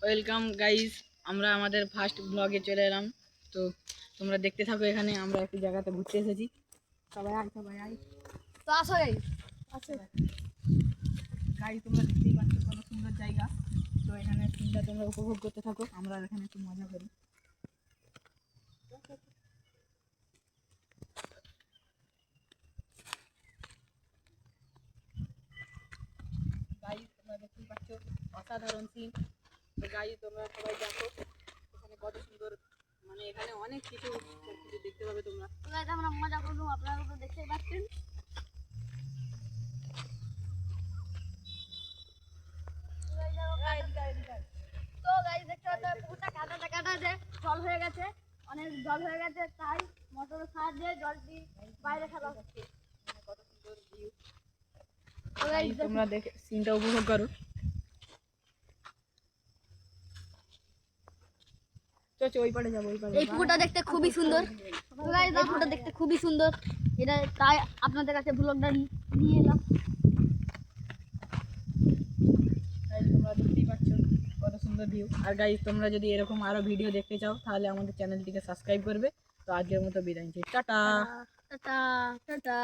Welcome guys, আমরা আমাদের first ব্লগে চলে এলাম। তো তোমরা দেখতে থাকো। এখানে আমরা একটি জায়গাতে ঘুরতে এসেছি। সবাই আয় তো আসো আসো গাইস, তোমরা দেখতেই পাচ্ছ কত সুন্দর জায়গা। তো এখানে সিনটা তোমরা উপভোগ করতে থাকো, আমরা এখানে একটু মজা করি। গাইস, তোমরা দেখতেই পাচ্ছ অসাধারণ সিন। তো গাইস, তোমরা সবাই দেখো এখানে কত সুন্দর, মানে এখানে অনেক কিছু দেখতে পাবে তোমরা। আমরা মজা করলাম, আপনারা তো দেখতেই পাচ্ছেন। তো গাইস দেখতে পাচ্ছেন পুকুরটা কাটা যে জল হয়ে গেছে, অনেক জল হয়ে গেছে, তাই মোটরের সাহায্যে জলটি বাইরে ফেলা হচ্ছে। কত সুন্দর ভিউ। তোমরা দেখে সিনটা উপভোগ করো। ওই পাড়ে যাবো, ওই পাড়ে। এই পুকুরটা দেখতে খুবই সুন্দর। এই পুকুরটা দেখতে খুবই সুন্দর, এটা তাই আপনাদের কাছে ব্লগটা নিয়ে এলাম। তোমরা দেখতেই পাচ্ছ কত সুন্দর ভিউ। আর গাইস, তোমরা যদি এরকম আরো ভিডিও দেখতে চাও তাহলে আমাদের চ্যানেলটিকে সাবস্ক্রাইব করবে। তো আজকের মতো বিদায় নিচ্ছি, টাটা। Tata tata.